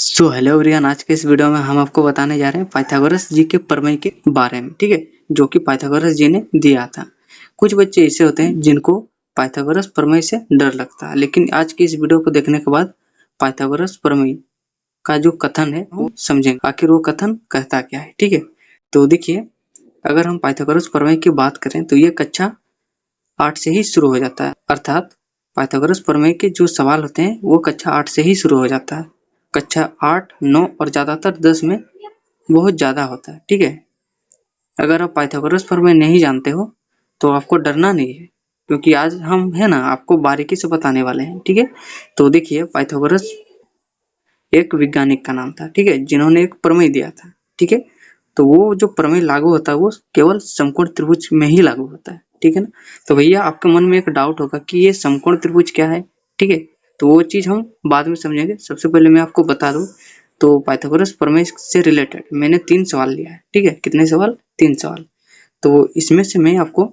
So hello everyone, आज के इस वीडियो में हम आपको बताने जा रहे हैं पाइथागोरस जी के प्रमेय के बारे में। ठीक है, जो कि पाइथागोरस जी ने दिया था। कुछ बच्चे ऐसे होते हैं जिनको पाइथागोरस प्रमेय से डर लगता है, लेकिन आज की इस वीडियो को देखने के बाद पाइथागोरस प्रमेय का जो कथन है वो समझेंगे, आखिर वो कथन कहता क्या है। ठीक है, तो देखिए, अगर हम पाइथागोरस प्रमेय की बात करें तो ये कक्षा 8 से ही शुरू हो जाता है, अर्थात पाइथागोरस प्रमेय के जो सवाल होते हैं वो कक्षा 8 से ही शुरू हो जाता है। कक्षा 8, 9 और ज्यादातर 10 में बहुत ज्यादा होता है। ठीक है, अगर आप पाइथागोरस प्रमेय नहीं जानते हो तो आपको डरना नहीं है, क्योंकि आज हम है ना आपको बारीकी से बताने वाले हैं। ठीक है, तो देखिए, पाइथागोरस एक वैज्ञानिक का नाम था। ठीक है, जिन्होंने एक प्रमेय दिया था। ठीक है, तो वो जो प्रमेय लागू होता है वो केवल समकोण त्रिभुज में ही लागू होता है। ठीक है ना, तो भैया आपके मन में एक डाउट होगा कि ये समकोण त्रिभुज क्या है। ठीक है, तो वो चीज हम बाद में समझेंगे। सबसे पहले मैं आपको बता दूं, तो पाइथागोरस प्रमेय से रिलेटेड मैंने 3 सवाल लिया है। ठीक है, कितने सवाल? 3 सवाल। तो इसमें से मैं आपको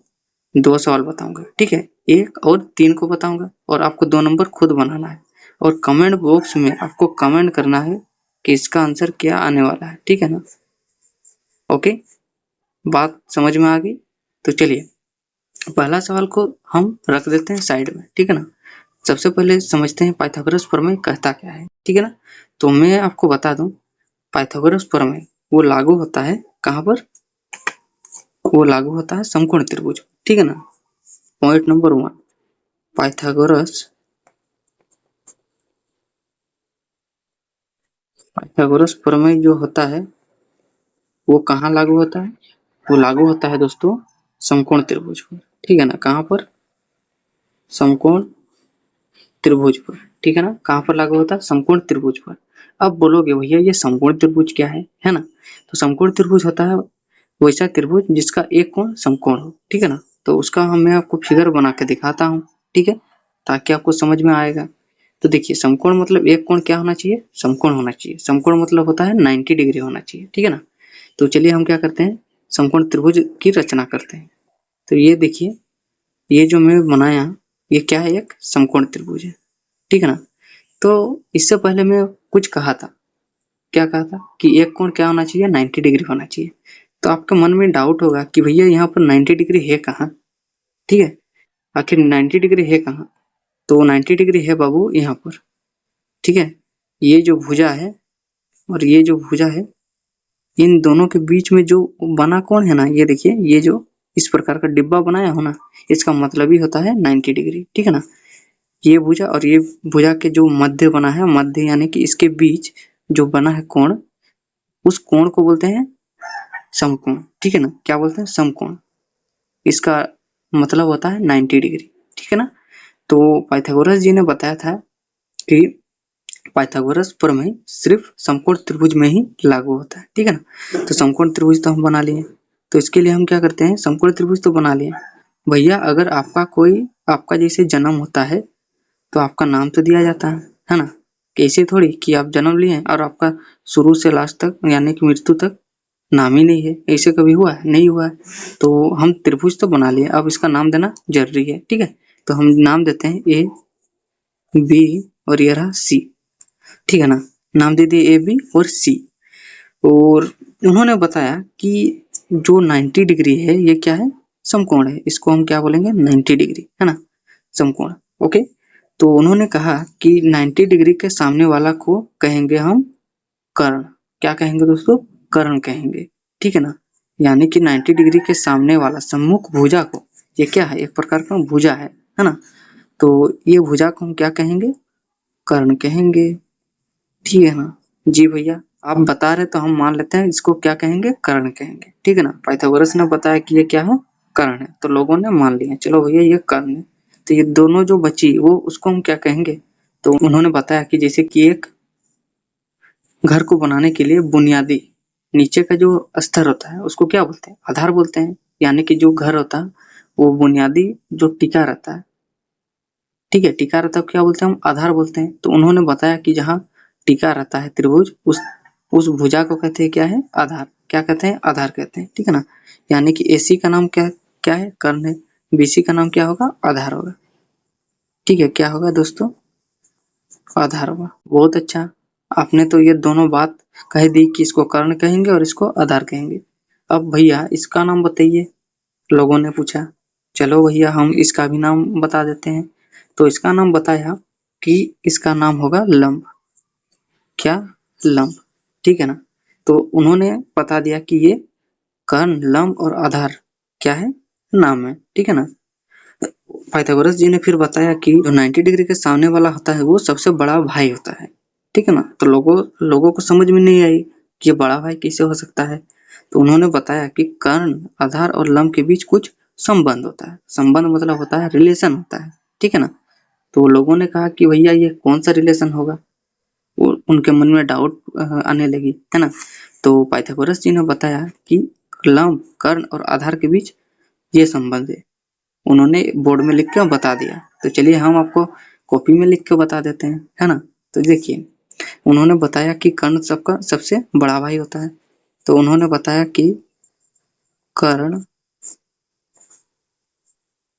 2 सवाल बताऊंगा। ठीक है, 1 और 3 को बताऊंगा और आपको 2 नंबर खुद बनाना है, और कमेंट बॉक्स में आपको कमेंट करना है कि इसका आंसर क्या आने वाला है। ठीक है ना, ओके, बात समझ में आ गई? तो चलिए, पहला सवाल को हम रख देते हैं साइड में। ठीक है ना, सबसे पहले समझते हैं पाइथागोरस प्रमेय कहता क्या है। ठीक है ना, तो मैं आपको बता दूं, पाइथागोरस प्रमेय वो लागू होता है कहां पर? वो लागू होता है समकोण त्रिभुज। ठीक है ना, पॉइंट नंबर 1, पाइथागोरस पाइथागोरस प्रमेय जो होता है वो कहाँ लागू होता है? वो लागू होता है दोस्तों समकोण त्रिभुज पर। ठीक है ना, कहाँ पर? समकोण त्रिभुज पर। ठीक है ना, कहाँ पर लागू होता है? समकोण त्रिभुज पर। अब बोलोगे भैया ये समकोण त्रिभुज क्या है ना? तो समकोण त्रिभुज होता है वैसा त्रिभुज जिसका एक कोण समकोण हो। ठीक है ना, तो उसका मैं आपको फिगर बना के दिखाता हूँ। ठीक है, ताकि आपको समझ में आएगा। तो देखिए, समकोण मतलब एक कोण क्या होना चाहिए? समकोण होना चाहिए। समकोण मतलब होता है 90 डिग्री होना चाहिए। ठीक है ना, तो चलिए हम क्या करते हैं, समकोण त्रिभुज की रचना करते हैं। तो ये देखिए, ये जो मैं बनाया ये क्या है? एक समकोण त्रिभुज है। ठीक है ना, तो इससे पहले मैं कुछ कहा था। क्या कहा था? कि एक कोण क्या होना चाहिए? 90 डिग्री होना चाहिए। तो आपके मन में डाउट होगा कि भैया यहाँ पर 90 डिग्री है कहाँ? ठीक है, आखिर 90 डिग्री है कहाँ? तो 90 डिग्री है बाबू यहाँ पर। ठीक है, ये जो भुजा है और ये जो भुजा है, इन दोनों के बीच में जो बना कोण है ना, ये देखिए, ये जो इस प्रकार का डिब्बा बनाया हो ना, इसका मतलब ही होता है 90 डिग्री। ठीक है ना, ये भुजा और ये भुजा के जो मध्य बना है, मध्य यानी कि इसके बीच जो बना है कोण, उस कोण को बोलते हैं समकोण। ठीक है ना, क्या बोलते हैं? समकोण। इसका मतलब होता है 90 डिग्री। ठीक है ना, तो पाइथागोरस जी ने बताया था कि पाइथागोरस प्रमेय सिर्फ समकोण त्रिभुज में ही लागू होता है। ठीक है ना, तो समकोण त्रिभुज तो हम बना लिए। तो इसके लिए हम क्या करते हैं, समकोण त्रिभुज तो बना लिए भैया। अगर आपका जैसे जन्म होता है तो आपका नाम तो दिया जाता है ना? कैसे थोड़ी कि आप जन्म लिए और आपका शुरू से लास्ट तक यानी कि मृत्यु तक नाम ही नहीं है। ऐसे कभी हुआ है? नहीं हुआ है। तो हम त्रिभुज तो बना लिए, अब इसका नाम देना जरूरी है। ठीक है, तो हम नाम देते हैं ए, बी और ये रहा सी। ठीक है ना, नाम दे दिए ए, बी और सी। और उन्होंने बताया कि जो 90 डिग्री है ये क्या है? समकोण है। इसको हम क्या बोलेंगे? 90 डिग्री, है ना, समकोण। ओके, तो उन्होंने कहा कि 90 डिग्री के सामने वाला को कहेंगे हम कर्ण। क्या कहेंगे दोस्तों? कर्ण कहेंगे। ठीक है ना, यानी कि 90 डिग्री के सामने वाला सम्मुख भुजा को, ये क्या है? एक प्रकार का भुजा है ना, तो ये भुजा को हम क्या कहेंगे? कर्ण कहेंगे। ठीक है ना, जी भैया, आप बता रहे तो हम मान लेते हैं इसको क्या कहेंगे? कर्ण कहेंगे। ठीक है ना, पाइथागोरस ने बताया कि ये क्या है? कर्ण है, तो लोगों ने मान लिया, चलो भैया ये कर्ण है। तो ये दोनों जो बची वो उसको हम क्या कहेंगे? तो उन्होंने बताया कि जैसे कि एक घर को बनाने के लिए बुनियादी नीचे का जो स्तर होता है उसको क्या बोलते हैं? आधार बोलते हैं। यानी कि जो घर होता है वो बुनियादी जो टिका रहता है, ठीक है, टिका रहता है क्या बोलते हैं? हम आधार बोलते हैं। तो उन्होंने बताया कि जहाँ टिका रहता है त्रिभुज, उस भुजा को कहते हैं क्या है? आधार। क्या कहते हैं? आधार कहते हैं। ठीक है ना, यानी कि एसी का नाम क्या क्या है? कर्ण है। बीसी का नाम क्या होगा? आधार होगा। ठीक है, क्या होगा दोस्तों? आधार होगा। बहुत अच्छा, आपने तो ये दोनों बात कह दी कि इसको कर्ण कहेंगे और इसको आधार कहेंगे। अब भैया इसका नाम बताइए, लोगों ने पूछा। चलो भैया हम इसका भी नाम बता देते हैं। तो इसका नाम बताया कि इसका नाम होगा लंब। क्या? लंब। ठीक है ना। तो उन्होंने बता दिया कि ये कर्ण, लंब और आधार क्या है? नाम है। ठीक है ना। पाइथागोरस जी ने फिर बताया कि जो 90 डिग्री के सामने वाला होता है वो सबसे बड़ा भाई होता है। ठीक है ना। तो लोगों को समझ में नहीं आई कि ये बड़ा भाई कैसे हो सकता है। तो उन्होंने बताया कि कर्ण, आधार और लंब के बीच कुछ संबंध होता है। संबंध मतलब होता है रिलेशन होता है। ठीक है ना। तो लोगों ने कहा कि भैया ये कौन सा रिलेशन होगा, उनके मन में डाउट आने लगी, है ना। तो पाइथागोरस जी ने बताया कि लंब, कर्ण और आधार के बीच ये संबंध है। उन्होंने बोर्ड में लिख के बता दिया। तो चलिए हम आपको कॉपी में लिख के बता देते हैं, है ना। तो देखिए उन्होंने बताया कि कर्ण सबका सबसे बड़ा भाई होता है। तो उन्होंने बताया कि कर्ण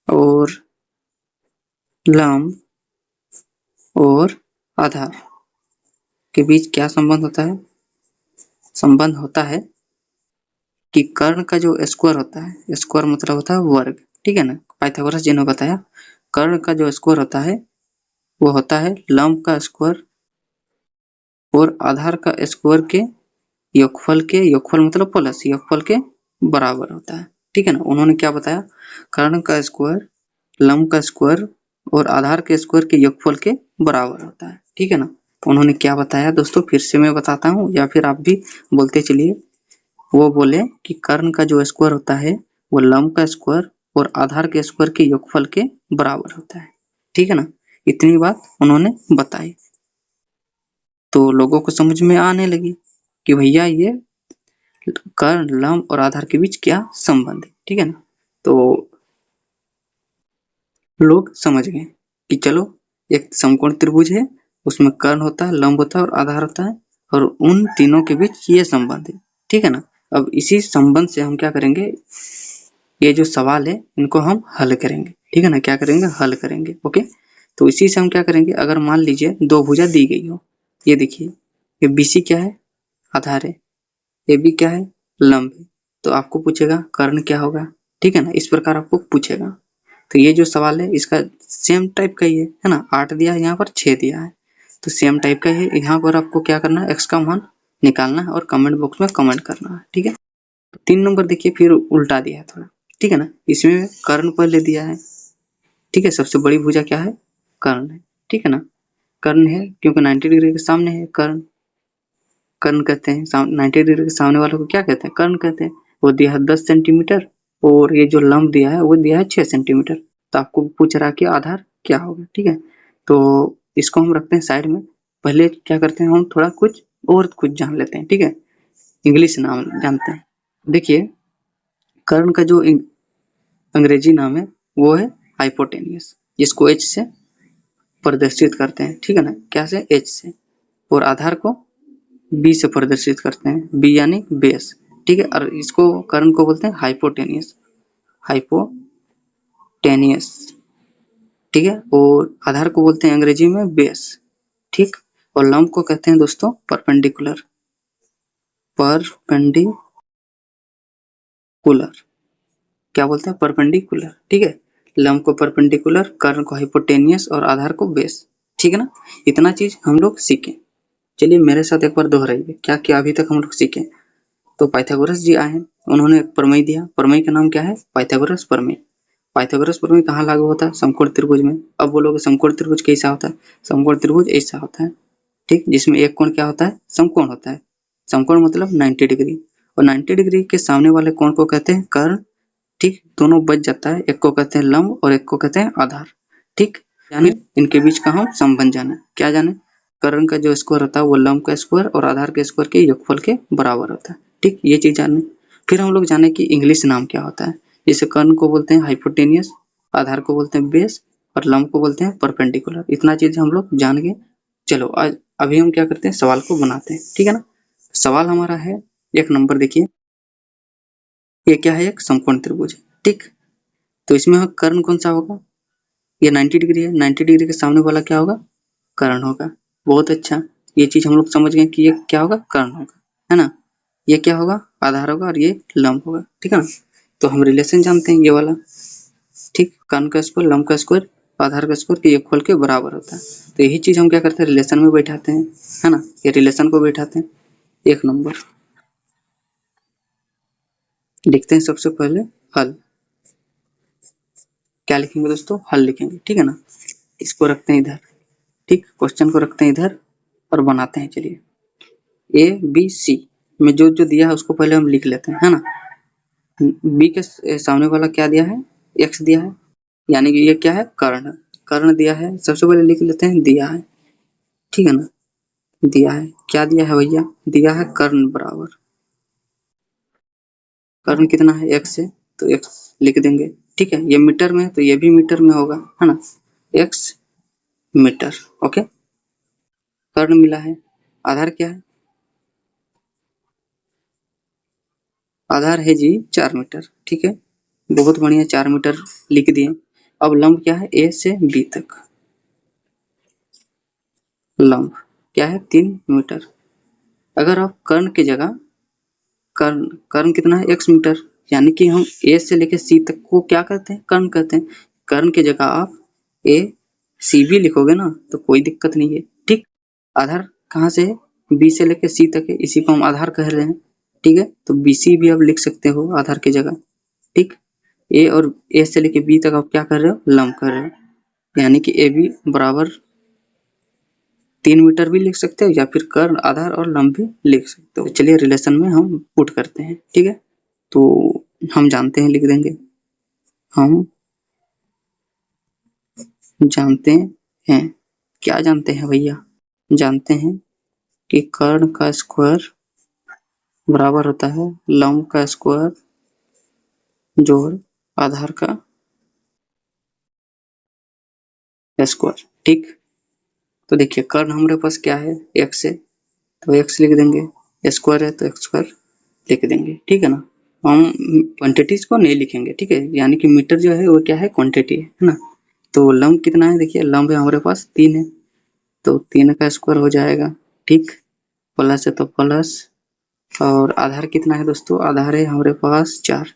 और लंब और आधार के बीच क्या संबंध होता है? संबंध होता है कि कर्ण का जो स्क्वायर होता है, स्क्वायर मतलब होता है वर्ग। ठीक है ना। पाइथागोरस जी ने बताया कर्ण का जो स्क्वायर होता है वो होता है लंब का स्क्वायर और आधार का स्क्वायर के योगफल मतलब प्लस योगफल के बराबर होता है। ठीक है ना। उन्होंने क्या बताया? कर्ण का स्क्वायर, लंब का स्क्वायर और आधार के स्क्वायर के योगफल के बराबर होता है। ठीक है ना। तो उन्होंने क्या बताया दोस्तों, फिर से मैं बताता हूँ या फिर आप भी बोलते चलिए। वो बोले कि कर्ण का जो स्क्वायर होता है वो लंब का स्क्वायर और आधार के स्क्वायर के योगफल के बराबर होता है। ठीक है ना। इतनी बात उन्होंने बताई तो लोगों को समझ में आने लगी कि भैया ये कर्ण, लंब और आधार के बीच क्या संबंध है। ठीक है ना। तो लोग समझ गए कि चलो एक समकोण त्रिभुज है, उसमें कर्ण होता है, लंब होता है और आधार होता है और उन तीनों के बीच ये संबंध है। ठीक है ना। अब इसी संबंध से हम क्या करेंगे, ये जो सवाल है इनको हम हल करेंगे। ठीक है ना। क्या करेंगे? हल करेंगे। ओके। तो इसी से हम क्या करेंगे, अगर मान लीजिए दो भुजा दी गई हो, ये देखिए ये BC क्या है? आधार है। AB क्या है? लंब है। तो आपको पूछेगा कर्ण क्या होगा। ठीक है ना। इस प्रकार आपको पूछेगा। तो ये जो सवाल है इसका सेम टाइप का ही है ना। 8 दिया है, यहाँ पर 6 दिया है, तो सेम टाइप का है। यहाँ पर आपको क्या करना है, x का मान निकालना है और कमेंट बॉक्स में कमेंट करना है। ठीक है। 3 नंबर देखिए फिर उल्टा दिया है थोड़ा। ठीक है ना। इसमें कर्ण पहले दिया है। ठीक है। सबसे बड़ी भुजा क्या है? कर्ण है। ठीक है ना। कर्ण है क्योंकि 90 डिग्री के सामने है कर्ण। कर्ण कहते हैं 90 डिग्री के सामने वाले को क्या कहते हैं? कर्ण कहते हैं। वो दिया है 10 सेंटीमीटर और ये जो लंब दिया है वो दिया है 6 सेंटीमीटर। तो आपको पूछ रहा है कि आधार क्या होगा। ठीक है। तो इसको हम रखते हैं साइड में। पहले क्या करते हैं, हम थोड़ा कुछ जान लेते हैं। ठीक है। इंग्लिश नाम जानते हैं। देखिए कर्ण का जो अंग्रेजी नाम है वो है हाइपोटेनियस, जिसको H से प्रदर्शित करते हैं। ठीक है ना। क्या से? H से। और आधार को B से प्रदर्शित करते हैं, B यानी बेस। ठीक है। और इसको कर्ण को बोलते हैं हाइपोटेनियस। हाइपोटेनियस। ठीक है। और आधार को बोलते हैं अंग्रेजी में बेस। ठीक। और लंब को कहते हैं दोस्तों परपेंडिकुलर। परपेंडिकुलर क्या बोलते हैं? परपेंडिकुलर। ठीक है। लंब को परपेंडिकुलर, कर्ण को हाइपोटेनियस और आधार को बेस। ठीक है ना। इतना चीज हम लोग सीखे। चलिए मेरे साथ एक बार दोहराइए क्या क्या अभी तक हम लोग सीखे। तो पाइथागोरस जी आए, उन्होंने एक प्रमेय दिया। प्रमेय का नाम क्या है? पाइथागोरस प्रमेय। पाइथागोरस प्रमेय कहाँ लागू होता है? समकोण त्रिभुज में। अब बोलोगे समकोण त्रिभुज कैसा होता है? समकोण त्रिभुज ऐसा होता है। ठीक। जिसमें एक कोण क्या होता है? समकोण होता है। समकोण मतलब 90 डिग्री। और 90 डिग्री के सामने वाले कोण को कहते हैं कर्ण। ठीक। दोनों बच जाता है, एक को कहते हैं लंब और एक को कहते हैं आधार। ठीक। यानी इनके बीच का हम संबंध जाने। क्या जाने? कर्ण का जो स्क्वायर होता है वो लंब का स्क्वायर और आधार के स्क्वायर के योगफल के बराबर होता है। ठीक। ये चीज जाने। फिर हम लोग जाने कि इंग्लिश नाम क्या होता है। जैसे कर्ण को बोलते हैं हाइपोटेनियस, आधार को बोलते हैं बेस और लंब को बोलते हैं परपेंडिकुलर। इतना चीज हम लोग जान गए। चलो आज अभी हम क्या करते हैं, सवाल को बनाते हैं। ठीक है ना। सवाल हमारा है 1 नंबर। देखिए ये क्या है? एक समकोण त्रिभुज। ठीक। तो इसमें कर्ण कौन सा होगा? ये 90 डिग्री है, 90 डिग्री के सामने वाला क्या होगा? कर्ण होगा। बहुत अच्छा। ये चीज हम लोग समझ गए कि ये क्या होगा, कर्ण होगा, है ना। ये क्या होगा, आधार होगा, और ये लंब होगा, ठीक है ना। तो हम रिलेशन जानते हैं ये वाला, ठीक। कर्ण का स्क्वायर, लंब का स्क्वायर, आधार का स्क्वायर के योगफल के बराबर होता है। तो यही चीज हम क्या करते हैं, रिलेशन में बैठाते हैं, है ना। ये रिलेशन को बैठाते हैं। 1 नंबर लिखते हैं सबसे पहले हल। क्या लिखेंगे दोस्तों, हल लिखेंगे, ठीक है ना। इसको रखते हैं इधर, ठीक। क्वेश्चन को रखते हैं इधर और बनाते हैं। चलिए, ए बी सी में जो जो दिया है उसको पहले हम लिख लेते हैं, है ना। बी के सामने वाला क्या दिया है, एक्स दिया है, यानी कि ये क्या है, कर्ण। कर्ण दिया है, सबसे पहले लिख लेते हैं दिया है, ठीक है ना। दिया है, क्या दिया है भैया, दिया है कर्ण बराबर, कर्ण कितना है, एक्स है, तो एक्स लिख देंगे, ठीक है। ये मीटर में है तो ये भी मीटर में होगा, है ना। X metre, okay. कर्ण मिला है, आधार क्या है, आधार है जी 4 मीटर, ठीक है। बहुत बढ़िया, 4 मीटर लिख दिए। अब लंब क्या है, ए से बी तक, लंब क्या है 3 मीटर। अगर आप कर्ण की जगह, कर्ण कर्ण कितना है, x मीटर, यानी कि हम a से लेकर c तक को क्या कहते हैं, कर्ण कहते हैं। कर्ण की जगह आप a c भी लिखोगे ना तो कोई दिक्कत नहीं है, ठीक। आधार कहाँ से है, b से लेकर c तक है, इसी को हम आधार कह रहे हैं, ठीक है। तो bc भी आप लिख सकते हो आधार की जगह, ठीक। a और a से लेकर b तक आप क्या कर रहे हो, लंब कर रहे हो, यानी कि ab बराबर 3 मीटर भी लिख सकते हो, या फिर कर्ण, आधार और लंब भी लिख सकते हो। चलिए रिलेशन में हम पुट करते हैं, ठीक है। तो हम जानते हैं, लिख देंगे, हम जानते हैं, क्या जानते हैं भैया, जानते हैं कि कर्ण का स्क्वायर बराबर होता है लंब का स्क्वायर जोड़ आधार का स्क्वायर, ठीक। तो देखिए कर्ण हमारे पास क्या है, x है, तो x लिख देंगे, स्क्वायर है तो स्क्वायर लिख देंगे, ठीक है ना। हम क्वांटिटीज को नहीं लिखेंगे, ठीक है, यानी कि मीटर जो है वो क्या है, क्वांटिटी है ना। तो लंब कितना है, देखिए लंब है हमारे पास 3 है, तो 3 का स्क्वायर हो जाएगा, ठीक। प्लस है तो प्लस, और आधार कितना है दोस्तों, आधार है हमारे पास 4,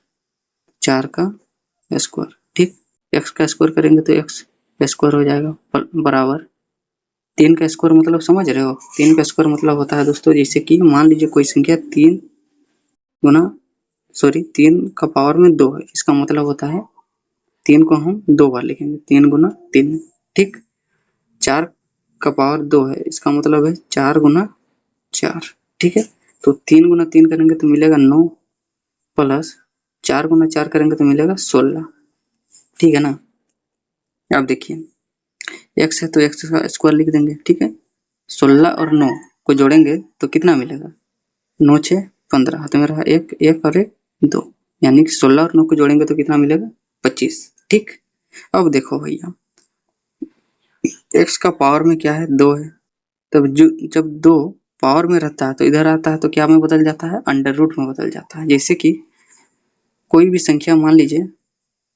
4 का स्क्वायर, ठीक। एक्स का स्क्वायर करेंगे तो एक्स स्क्वायर हो जाएगा बराबर 3 का स्क्वायर, मतलब समझ रहे हो, 3 का स्क्वायर मतलब होता है दोस्तों, जैसे कि मान लीजिए कोई संख्या 3 गुना, सॉरी 3 का पावर में 2 है, इसका मतलब होता है 3 को हम 2 बार लिखेंगे, 3 गुना 3, ठीक। 4 का पावर 2 है, इसका मतलब है 4 गुना 4, ठीक है। तो 3 गुना 3 करेंगे तो मिलेगा 9, प्लस 4 गुना 4 करेंगे तो मिलेगा 16, ठीक है ना। अब देखिए x है तो x का स्क्वायर लिख देंगे, ठीक है। 16 और 9 को जोड़ेंगे तो कितना मिलेगा, 9 6 15, हाथ में रहा 1 1 और 1 2, यानी कि 16 और 9 को जोड़ेंगे तो कितना मिलेगा, 25, ठीक। अब देखो भैया, x का पावर में क्या है, 2 है, तब जब 2 पावर में रहता है तो इधर आता है तो क्या में बदल जाता है, अंडर रूट में बदल जाता है। जैसे कि कोई भी संख्या मान लीजिए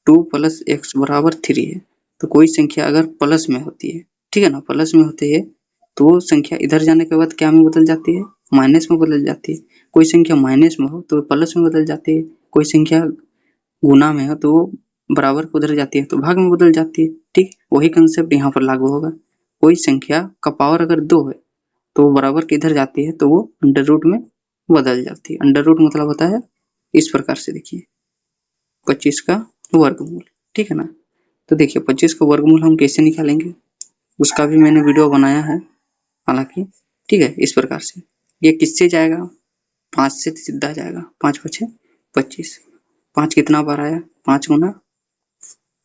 2 प्लस एक्स बराबर 3 है, तो कोई संख्या अगर प्लस में होती है, ठीक है ना, प्लस में होती है तो वो संख्या इधर जाने के बाद क्या में बदल जाती है, माइनस में बदल जाती है। कोई संख्या माइनस में हो तो प्लस में बदल जाती है, कोई संख्या गुना में हो तो वो बराबर को उधर जाती है तो भाग में बदल जाती है, ठीक। वही कंसेप्ट यहाँ पर लागू होगा। कोई संख्या का पावर अगर 2 है तो वो बराबर के इधर जाती है तो वो अंडर रूट में बदल जाती है। अंडर रूट मतलब होता है इस प्रकार से, देखिए 25 का वर्गमूल, ठीक है ना। तो देखिए 25 का वर्गमूल हम कैसे निकालेंगे, उसका भी मैंने वीडियो बनाया है हालांकि, ठीक है। इस प्रकार से ये किससे जाएगा, 5 से सीधा जाएगा, 5 5 25, 5 कितना बार आया, 5 गुना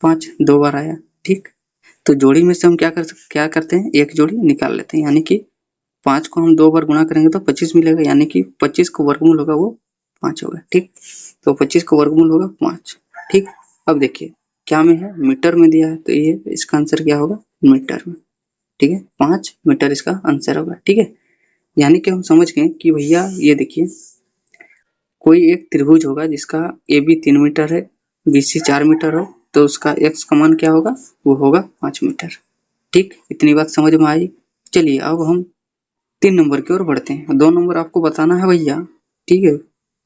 5 2 बार आया, ठीक। तो जोड़ी में से हम क्या करते हैं, एक जोड़ी निकाल लेते हैं, यानी कि 5 को हम 2 बार गुणा करेंगे तो 25 मिलेगा, यानी कि 25 को वर्गमूल होगा वो 5 होगा, ठीक। तो 25 को वर्गमूल होगा 5, ठीक। अब देखिए क्या में है, मीटर में दिया है तो ये इसका आंसर क्या होगा, मीटर में, ठीक है। 5 मीटर इसका आंसर होगा, ठीक है। यानी कि हम समझ गए कि भैया ये देखिए कोई एक त्रिभुज होगा जिसका ए बी 3 मीटर है, बी सी 4 मीटर हो, तो उसका एक्स का मान क्या होगा, वो होगा 5 मीटर, ठीक। इतनी बात समझ में आई। चलिए अब हम 3 नंबर की ओर बढ़ते हैं। 2 नंबर आपको बताना है भैया, ठीक है,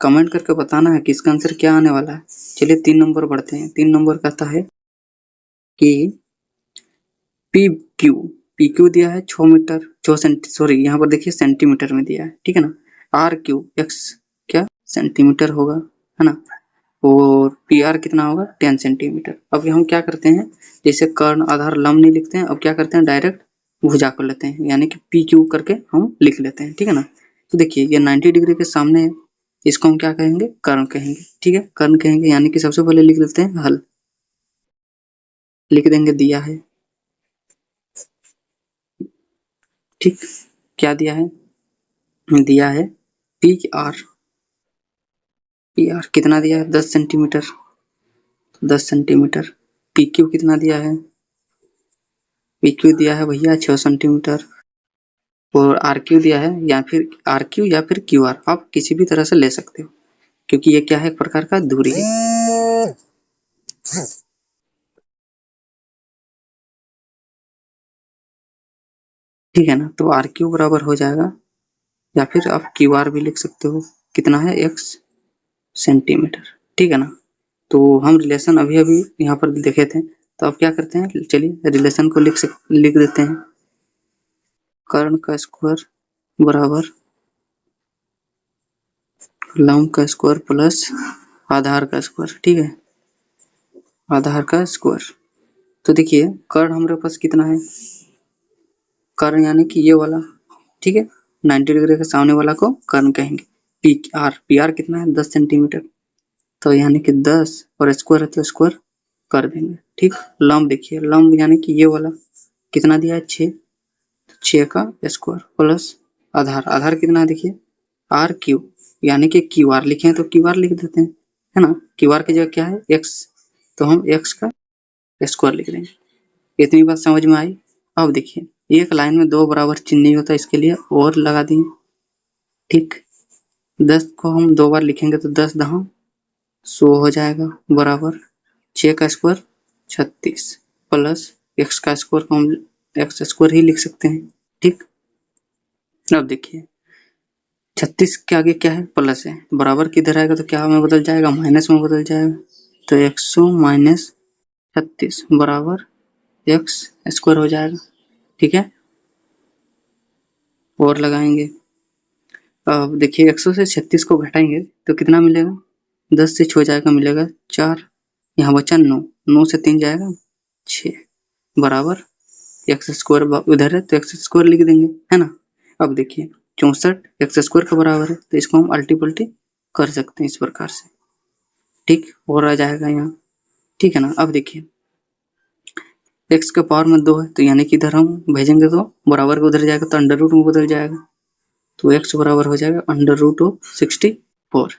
कमेंट करके बताना है कि इसका आंसर क्या आने वाला है। चलिए 3 नंबर बढ़ते हैं। 3 नंबर कहता है कि पी क्यू, पी क्यू दिया है 6 मीटर, 6 सॉरी यहाँ पर देखिए सेंटीमीटर में दिया है, ठीक है ना। आर क्यू एक्स क्या सेंटीमीटर होगा, है ना, और पी आर कितना होगा 10 सेंटीमीटर। अब हम क्या करते हैं, जैसे कर्ण आधार लंब नहीं लिखते हैं, अब क्या करते हैं डायरेक्ट भुजा कर लेते हैं, यानी कि पी क्यू करके हम लिख लेते हैं, ठीक है ना। तो देखिए ये 90 डिग्री के सामने है, इसको हम क्या कहेंगे, कर्ण कहेंगे, ठीक है, कर्ण कहेंगे, यानी कि सबसे पहले लिख लेते हैं हल, लिख देंगे दिया है, ठीक, क्या दिया है, दिया है पी आर, पी आर कितना दिया है 10 सेंटीमीटर, 10 सेंटीमीटर। पी क्यू कितना दिया है, पी क्यू दिया है भैया 6 सेंटीमीटर, और आर क्यू दिया है, या फिर आर क्यू या फिर क्यू आर, आप किसी भी तरह से ले सकते हो, क्योंकि ये क्या है, एक प्रकार का दूरी है, ठीक है ना। तो आर क्यू बराबर हो जाएगा, या फिर आप क्यू आर भी लिख सकते हो, कितना है एक्स सेंटीमीटर, ठीक है ना। तो हम रिलेशन अभी अभी यहाँ पर देखे थे, तो अब क्या करते हैं, चलिए रिलेशन को लिख देते हैं, कर्ण का स्क्वायर बराबर लंब का स्क्वायर प्लस आधार का स्क्वायर, ठीक है, आधार का स्क्वायर। तो देखिए कर्ण हमारे पास कितना है, कर्ण यानी कि ये वाला, ठीक है, 90 डिग्री के सामने वाला को कर्ण कहेंगे। पी आर कितना है 10 सेंटीमीटर, तो यानी कि 10 और स्क्वायर है तो स्क्वायर कर देंगे, ठीक। लंब देखिए, लंब यानी कि ये वाला कितना दिया है 6, 6 का स्क्वायर प्लस आधार, आधार कितना है देखिए आर क्यू, यानी कि क्यू आर लिखे हैं तो क्यू आर लिख देते हैं, है ना। क्यू आर की जगह क्या है एक्स, तो हम एक्स का स्क्वायर लिख देंगे। इतनी बात समझ में आई। अब देखिए एक लाइन में 2 बराबर चिन्ह नहीं होता, इसके लिए और लगा दिए, ठीक। 10 को हम 2 बार लिखेंगे तो 10 दहां 100 हो जाएगा, बराबर 6 का स्क्वायर 36 प्लस एक्स का स्क्वायर को हम एक्स स्क्वायर ही लिख सकते हैं, ठीक। अब देखिए 36 के आगे क्या है प्लस है, बराबर किधर आएगा तो क्या में बदल जाएगा, माइनस में बदल जाएगा, तो 100 माइनस 36 बराबर एक्स स्क्वायर हो जाएगा, ठीक है। और लगाएंगे, अब देखिए 100 से 36 को घटाएंगे तो कितना मिलेगा, 10 से 6 जाएगा मिलेगा 4, यहाँ बचा 9, 9 से 3 जाएगा 6 बराबर एक्स स्क्वायर उधर है तो एक्स स्क्वायर लिख देंगे, है ना। अब देखिए 64 एक्स स्क्वायर के बराबर है, तो इसको हम अल्टी पल्टी कर सकते हैं इस प्रकार से, ठीक, और आ जाएगा यहाँ, ठीक है ना। अब देखिए एक्स के पावर में 2 है, तो यानी कि इधर हम भेजेंगे तो बराबर के उधर जाएगा तो अंडर रूट में बदल जाएगा, तो एक्स बराबर हो जाएगा अंडर रूट ऑफ 64,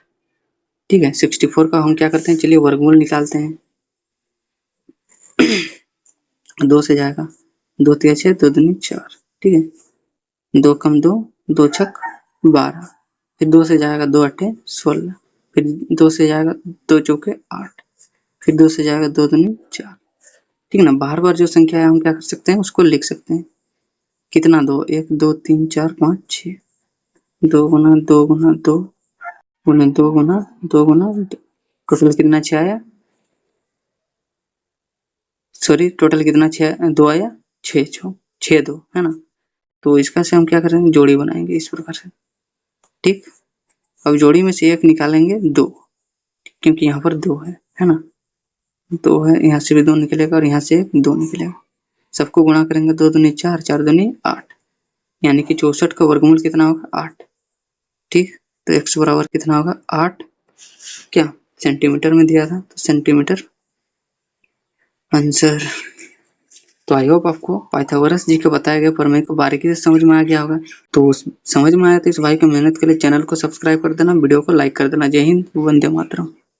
ठीक है। 64 का हम क्या करते हैं, चलिए वर्गमूल निकालते हैं, 2 से जाएगा, 2 तिया 6, 2 दूनी 4, ठीक है, 2 कम 2, 2 छक 12, फिर 2 से जाएगा 2 अट्ठे 16, फिर 2 से जाएगा 2 चौके 8, फिर 2 से जाएगा 2 दूनी 4, ठीक है ना। बार बार जो संख्या है हम क्या कर सकते हैं, उसको लिख सकते हैं, कितना 2, 1 2 3 4 5 6, 2 गुना 2 गुना 2 गुना 2 गुना 2 गुना 2, टोटल कितना 6 आया, सॉरी टोटल कितना 6 2 आया 6 6 2, है ना। तो इसका से हम क्या करेंगे, जोड़ी बनाएंगे इस प्रकार से, ठीक। अब जोड़ी में से एक निकालेंगे 2, क्योंकि यहाँ पर 2 है ना, 2 है, यहाँ से भी 2 निकलेगा और यहाँ से 2 निकलेगा, सबको गुणा करेंगे, 2 दूनी 4, 4 दूनी 8, यानी कि 64 का वर्गमूल कितना होगा 8, ठीक। तो x बराबर कितना होगा 8, क्या सेंटीमीटर में दिया था, तो सेंटीमीटर आंसर। तो आई होप आपको पाइथागोरस जी के बताए गए प्रमेय को बारीकी से समझ में आ गया होगा। तो समझ में आया तो इस भाई की मेहनत के लिए चैनल को सब्सक्राइब कर देना, वीडियो को लाइक कर देना। जय हिंद, वंदे मातरम।